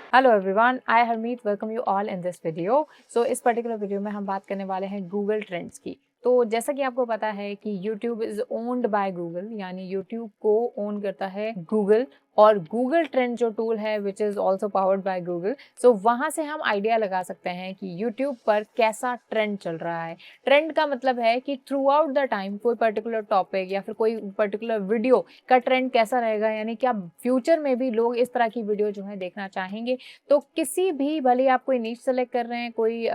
Hello everyone, I Harmeet welcome you all in this video. So इस particular video में हम बात करने वाले हैं गूगल ट्रेंड्स की। तो जैसा कि आपको पता है कि YouTube is owned by Google, यानी YouTube को ओन करता है गूगल, और गूगल ट्रेंड जो टूल है which is also powered by Google. So वहाँ से हम आइडिया लगा सकते हैं कि YouTube पर कैसा ट्रेंड चल रहा है। ट्रेंड का मतलब है कि थ्रू आउट द टाइम कोई पर्टिकुलर टॉपिक या फिर कोई पर्टिकुलर वीडियो का ट्रेंड कैसा रहेगा, यानी क्या फ्यूचर में भी लोग इस तरह की वीडियो जो है देखना चाहेंगे। तो किसी भी, भले आप कोई नीश सेलेक्ट कर रहे हैं, कोई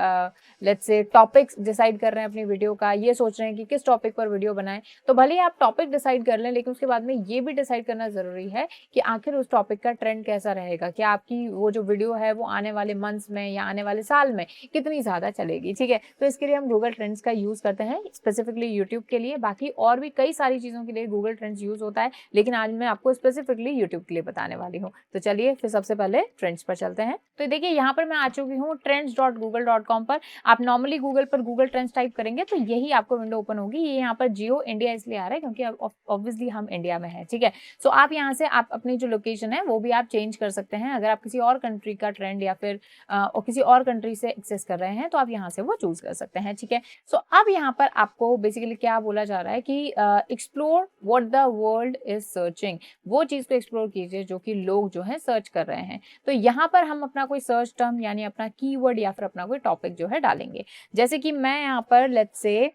लेट्स से टॉपिक्स डिसाइड कर रहे हैं अपनी वीडियो का, ये सोच रहे हैं कि किस टॉपिक पर वीडियो बनाएं, तो भले आप टॉपिक डिसाइड कर लें, लेकिन उसके बाद में ये भी डिसाइड करना ज़रूरी है कि आखिर उस टॉपिक का ट्रेंड कैसा रहेगा, कि आपकी वो जो वीडियो है वो आने वाले मंथ्स में या आने वाले साल में कितनी ज़्यादा चलेगी। ठीक है, तो इसके लिए हम गूगल ट्रेंड्स का यूज़ करते हैं स्पेसिफिकली यूट्यूब के लिए। बाकी और भी कई सारी चीज़ों के लिए गूगल ट्रेंड्स यूज़ होता है, लेकिन आज मैं आपको स्पेसिफिकली यूट्यूब के लिए बताने वाली हूँ। तो चलिए फिर सबसे पहले ट्रेंड्स पर चलते हैं। तो देखिए यहाँ पर मैं आ चुकी हूँ trends.google.com पर। आप नॉर्मली गूगल पर गूगल ट्रेंड्स टाइप करेंगे तो यही आपको विंडो ओपन होगी। ये यहाँ पर जियो इंडिया इसलिए आ रहा है क्योंकि ऑब्वियसली हम इंडिया में है। ठीक है, सो आप यहाँ से आप अपनी जो लोकेशन है वो भी आप चेंज कर सकते हैं। अगर आप किसी और कंट्री का ट्रेंड या फिर किसी और कंट्री से एक्सेस कर रहे हैं तो आप यहाँ से वो चूज कर सकते हैं। ठीक है, सो अब यहाँ पर आपको बेसिकली क्या बोला जा रहा है कि explore what the world is searching. वो चीज को एक्सप्लोर कीजिए जो कि लोग जो है सर्च कर रहे हैं। तो यहाँ पर हम अपना कोई सर्च टर्म यानी अपना कीवर्ड या फिर अपना कोई टॉपिक जो है डालेंगे। जैसे कि मैं यहाँ पर लेट्स से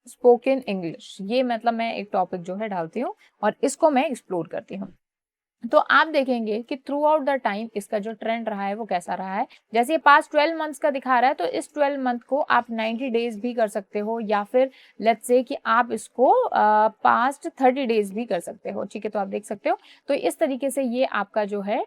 स्पोकन इंग्लिश, ये मतलब मैं एक टॉपिक जो है डालती हूँ और इसको मैं एक्सप्लोर करती हूँ। तो आप देखेंगे कि थ्रू आउट द टाइम इसका जो ट्रेंड रहा है वो कैसा रहा है। जैसे ये पास्ट 12 मंथ्स का दिखा रहा है, तो इस 12 मंथ को आप 90 डेज भी कर सकते हो, या फिर लेट्स से कि आप इसको पास्ट 30 डेज भी कर सकते हो। ठीक है, तो आप देख सकते हो। तो इस तरीके से ये आपका जो है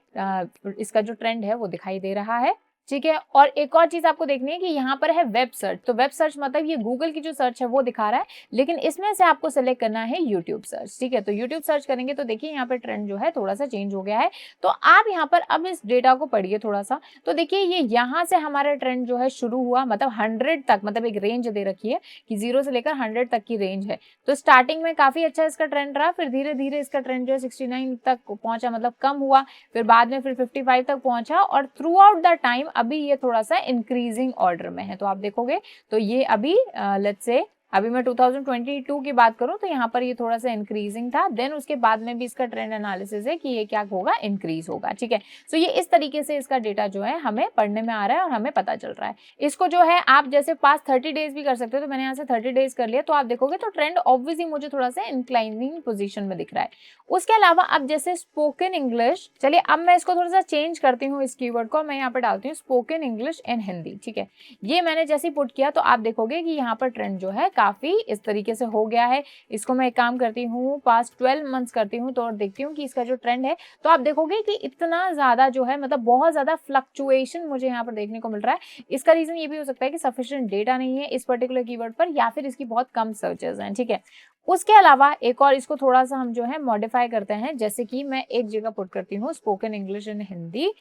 इसका जो ट्रेंड है वो दिखाई दे रहा है। ठीक है, और एक और चीज आपको देखनी है कि यहाँ पर है वेब सर्च। तो वेब सर्च मतलब ये गूगल की जो सर्च है वो दिखा रहा है, लेकिन इसमें से आपको सेलेक्ट करना है यूट्यूब सर्च। ठीक है, तो यूट्यूब सर्च करेंगे तो देखिए यहाँ पर ट्रेंड जो है थोड़ा सा चेंज हो गया है। तो आप यहाँ पर अब इस डेटा को पढ़िए थोड़ा सा। तो देखिए ये यहाँ से हमारा ट्रेंड जो है शुरू हुआ, मतलब 100 तक, मतलब एक रेंज दे रखी है कि 0 से लेकर 100 तक की रेंज है। तो स्टार्टिंग में काफी अच्छा इसका ट्रेंड रहा, फिर धीरे धीरे इसका ट्रेंड जो है 69 तक पहुंचा, मतलब कम हुआ, फिर बाद में फिर 55 तक पहुंचा, और थ्रू आउट द टाइम अभी ये थोड़ा सा इंक्रीजिंग ऑर्डर में है। तो आप देखोगे तो ये अभी लेट्स से अभी मैं 2022 की बात करूं तो यहाँ पर ये थोड़ा सा इंक्रीजिंग था, देन उसके बाद में भी इसका ट्रेंड एनालिसिस है कि ये क्या होगा, इंक्रीज होगा। ठीक है, सो ये इस तरीके से इसका डेटा जो है हमें पढ़ने में आ रहा है और हमें पता चल रहा है। इसको जो है आप जैसे पास 30 डेज भी कर सकते हो, तो मैंने यहाँ से 30 डेज कर लिया, तो आप देखोगे तो ट्रेंड ऑब्वियसली मुझे थोड़ा सा इंक्लाइनिंग पोजिशन में दिख रहा है। उसके अलावा अब जैसे स्पोकन इंग्लिश, चलिए अब मैं इसको थोड़ा सा चेंज करती हूँ इस कीवर्ड को, मैं यहाँ पर डालती हूँ स्पोकन इंग्लिश इन हिंदी। ठीक है, ये मैंने जैसे ही पुट किया तो आप देखोगे कि यहाँ पर ट्रेंड जो है काफी इस तरीके से हो गया है। इसको मैं एक काम करती हूँ, पास्ट 12 मंथ्स करती हूँ तो और देखती हूँ कि इसका जो ट्रेंड है, तो आप देखोगे कि इतना ज्यादा जो है, मतलब बहुत ज्यादा फ्लक्चुएशन मुझे यहाँ पर देखने को मिल रहा है। इसका रीजन ये भी हो सकता है कि सफिशिएंट डेटा नहीं है इस पर्टिकुलर कीवर्ड पर, या फिर इसकी बहुत कम सर्चेस हैं। ठीक है, उसके अलावा एक और इसको थोड़ा सा हम जो है मॉडिफाई करते हैं। जैसे कि मैं एक जगह पुट करती हूँ स्पोकन इंग्लिश इन हिंदी,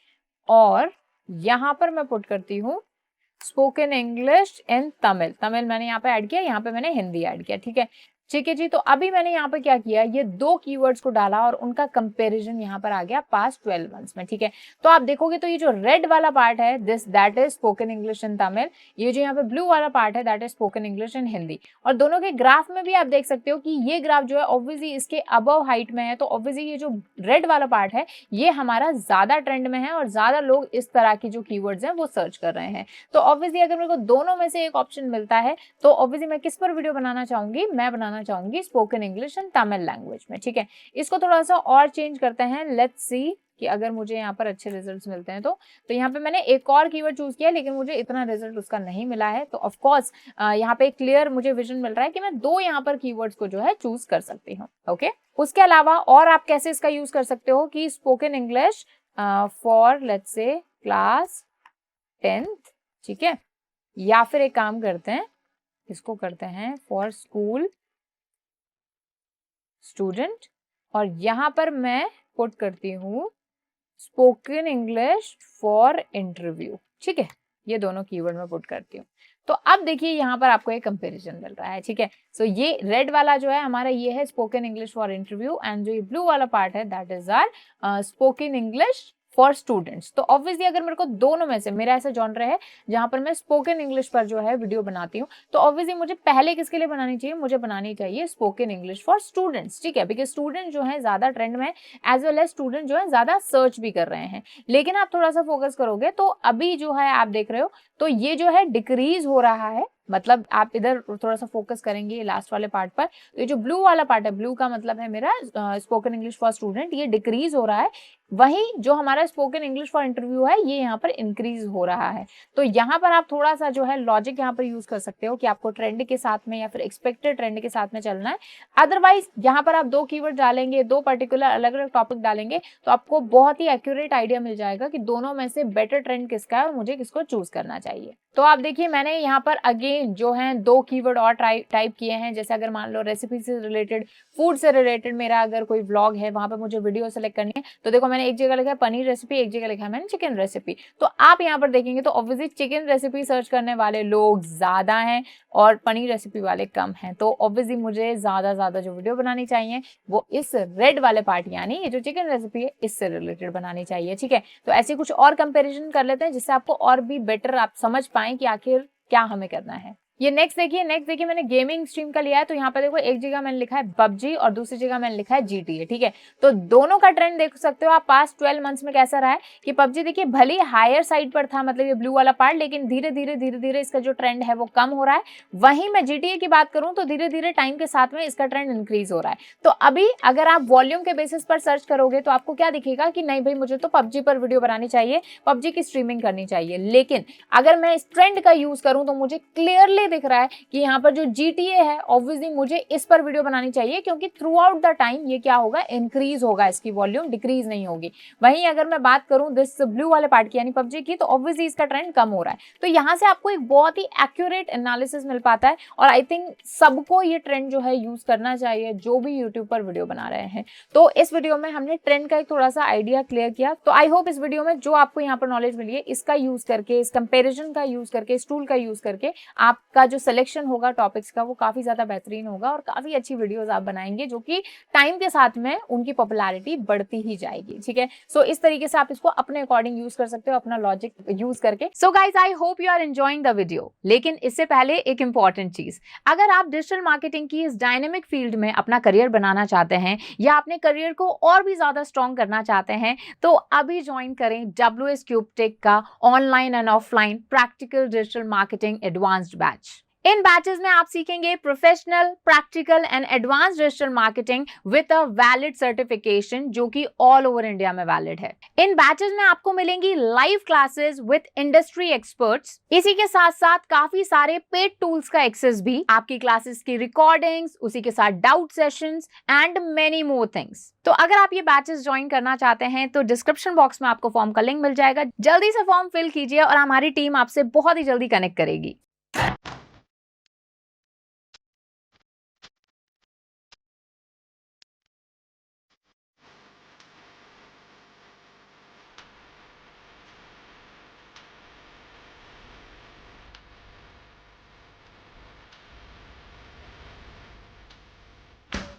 और यहाँ पर मैं पुट करती हूँ spoken English in Tamil. Tamil मैंने यहाँ पे ऐड किया, यहाँ पे मैंने हिंदी ऐड किया। ठीक है, ठीक है जी। तो अभी मैंने यहाँ पे क्या किया, ये दो कीवर्ड्स को डाला और उनका कंपैरिजन यहाँ पर आ गया पास्ट 12 मंथ्स में। ठीक है, तो आप देखोगे तो ये जो रेड वाला पार्ट है that is spoken English in Tamil, ये जो यहाँ पे ब्लू वाला पार्ट है that is spoken English in Hindi. और दोनों के ग्राफ में भी आप देख सकते हो कि ये ग्राफ जो है ऑब्वियसली इसके अबव हाइट में है, तो ऑब्वियसली ये जो रेड वाला पार्ट है ये हमारा ज्यादा ट्रेंड में है और ज्यादा लोग इस तरह की जो कीवर्ड्स हैं वो सर्च कर रहे हैं। तो ऑब्वियसली अगर मेरे को दोनों में से एक ऑप्शन मिलता है तो ऑब्वियसली मैं किस पर वीडियो बनाना चाहूंगी, मैं बनाना चाहूंगी spoken English in Tamil language में। ठीक है, इसको थोड़ा सा और चेंज करते हैं। लेट्स सी कि अगर मुझे यहाँ पर अच्छे रिजल्ट्स मिलते हैं तो यहाँ पे मैंने एक और कीवर्ड चूज किया, लेकिन मुझे इतना रिजल्ट उसका नहीं मिला है। तो ऑफ कोर्स यहाँ पे क्लियर मुझे विजन मिल रहा है कि मैं दो यहाँ पर कीवर्ड्स को जो है चूज कर सकती हूँ। ओके, उसके अलावा और आप कैसे इसका यूज कर सकते हो कि spoken English for let's say class 10th। ठीक है, या फिर एक काम करते हैं, इसको करते हैं फॉर स्कूल स्टूडेंट, और यहां पर मैं पुट करती हूँ स्पोकन इंग्लिश फॉर इंटरव्यू। ठीक है, ये दोनों कीवर्ड में पुट करती हूँ। तो अब देखिए यहाँ पर आपको एक कंपैरिजन मिल रहा है। ठीक है, सो ये रेड वाला जो है हमारा ये है spoken English for interview, and जो ये ब्लू वाला पार्ट है that is our spoken English for students. तो ऑब्वियसली अगर मेरे को दोनों में से, मेरा ऐसा जॉनर है जहां पर मैं स्पोकन इंग्लिश पर जो है वीडियो बनाती हूँ, तो ऑब्वियसली मुझे पहले किसके लिए बनानी चाहिए, मुझे बनानी चाहिए स्पोकन इंग्लिश फॉर स्टूडेंट्स, ठीक है, बिकॉज स्टूडेंट जो है ज्यादा ट्रेंड में, एज वेल एज स्टूडेंट जो है ज्यादा सर्च भी कर रहे हैं। लेकिन आप थोड़ा सा फोकस करोगे तो अभी जो है आप देख रहे हो तो ये जो है डिक्रीज हो रहा है, मतलब आप इधर थोड़ा सा फोकस करेंगे लास्ट वाले पार्ट पर, तो ये जो ब्लू वाला पार्ट है, ब्लू का मतलब है मेरा स्पोकन इंग्लिश फॉर स्टूडेंट, ये डिक्रीज हो रहा है। वहीं जो हमारा स्पोकन इंग्लिश फॉर इंटरव्यू है ये यहाँ पर इंक्रीज हो रहा है। तो यहाँ पर आप थोड़ा सा जो है लॉजिक यहाँ पर यूज कर सकते हो कि आपको ट्रेंड के साथ में या फिर एक्सपेक्टेड ट्रेंड के साथ में चलना है। अदरवाइज यहाँ पर आप 2 कीवर्ड डालेंगे, 2 पर्टिकुलर अलग अलग टॉपिक डालेंगे, तो आपको बहुत ही एक्यूरेट आइडिया मिल जाएगा कि दोनों में से बेटर ट्रेंड किसका है और मुझे किसको चूज करना चाहिए। तो आप देखिए मैंने यहाँ पर अगेन जो है 2 कीवर्ड और टाइप किए हैं। जैसे अगर मान लो रेसिपी से रिलेटेड, फूड से रिलेटेड मेरा अगर कोई व्लॉग है, वहां पर मुझे वीडियो सेलेक्ट करनी है, तो देखो मैंने एक जगह लिखा है पनीर रेसिपी, एक जगह लिखा है मैंने चिकन रेसिपी। तो आप यहाँ पर देखेंगे तो ऑब्वियसली चिकन रेसिपी सर्च करने वाले लोग ज्यादा हैं और पनीर रेसिपी वाले कम हैं। तो ऑब्वियसली मुझे ज्यादा जो वीडियो बनानी चाहिए वो इस रेड वाले पार्ट, यानी ये जो चिकन रेसिपी है इससे रिलेटेड बनानी चाहिए, ठीक है। तो ऐसे कुछ और कंपैरिजन कर लेते हैं जिससे आपको और भी बेटर आप समझ पाएं कि आखिर क्या हमें करना है। ये नेक्स्ट देखिए मैंने गेमिंग स्ट्रीम का लिया है। तो यहाँ पे देखो एक जगह मैंने लिखा है पबजी और दूसरी जगह मैंने लिखा है GTA, ठीक है। तो दोनों का ट्रेंड देख सकते हो आप पास्ट 12 मंथ्स में कैसा रहा है कि पबजी देखिए भले हायर साइड पर था, मतलब ये ब्लू वाला पार्ट, लेकिन धीरे धीरे इसका जो ट्रेंड है वो कम हो रहा है। वहीं मैं GTA की बात करूं तो धीरे धीरे टाइम के साथ में इसका ट्रेंड इंक्रीज हो रहा है। तो अभी अगर आप वॉल्यूम के बेसिस पर सर्च करोगे तो आपको क्या दिखेगा कि नहीं भाई मुझे तो पबजी पर वीडियो बनानी चाहिए, पबजी की स्ट्रीमिंग करनी चाहिए। लेकिन अगर मैं इस ट्रेंड का यूज करूं तो मुझे क्लियरली दिख रहा है कि यहाँ पर जो GTA है ऑब्वियसली मुझे इस पर वीडियो बनानी चाहिए, क्योंकि थ्रू आउट द टाइम ये क्या होगा, इंक्रीज होगा, इसकी वॉल्यूम डिक्रीज नहीं होगी। वहीं अगर मैं बात करूं दिस ब्लू वाले पार्ट की यानी पबजी की, तो ऑब्वियसली इसका ट्रेंड कम हो रहा है। तो यहाँ से आपको एक बहुत ही एक्यूरेट एनालिसिस मिल पाता है और आई थिंक सबको ये ट्रेंड जो है यूज करना चाहिए जो भी यूट्यूब पर वीडियो बना रहे हैं। तो इस वीडियो में हमने ट्रेंड का एक थोड़ा सा आइडिया क्लियर किया। तो आई होप इस वीडियो में जो आपको यहाँ पर नॉलेज मिली है इसका यूज करके, इस कंपेरिजन का यूज करके, इस टूल का यूज करके आपका जो सिलेक्शन होगा टॉपिक्स का वो काफी ज्यादा बेहतरीन होगा और काफी अच्छी वीडियोस आप बनाएंगे जो कि टाइम के साथ में उनकी पॉपुलैरिटी बढ़ती ही जाएगी, ठीक है। सो इस तरीके से आप इसको अपने अकॉर्डिंग यूज कर सकते हो, अपना लॉजिक यूज करके। So guys I hope you are enjoying the video. लेकिन इससे पहले एक इंपॉर्टेंट चीज, अगर आप डिजिटल मार्केटिंग की इस डायनेमिक फील्ड में अपना करियर बनाना चाहते हैं या अपने करियर को और भी ज्यादा स्ट्रॉन्ग करना चाहते हैं तो अभी ज्वाइन करें WS Cube Tech का online and offline practical digital marketing advanced batch. In batches में आप सीखेंगे professional, practical and advance digital marketing with a valid certification जो कि ऑल ओवर इंडिया में वैलिड है। इन बैचेस में आपको मिलेंगी live classes with industry experts, इसी के साथ साथ काफी सारे पेड टूल्स का एक्सेस भी, आपकी क्लासेस की रिकॉर्डिंग्स, उसी के साथ doubt sessions and many more things. तो अगर आप ये बैचेस ज्वाइन करना चाहते हैं तो डिस्क्रिप्शन बॉक्स में आपको फॉर्म का लिंक मिल जाएगा, जल्दी से फॉर्म फिल कीजिए और हमारी टीम आपसे बहुत ही जल्दी कनेक्ट करेगी।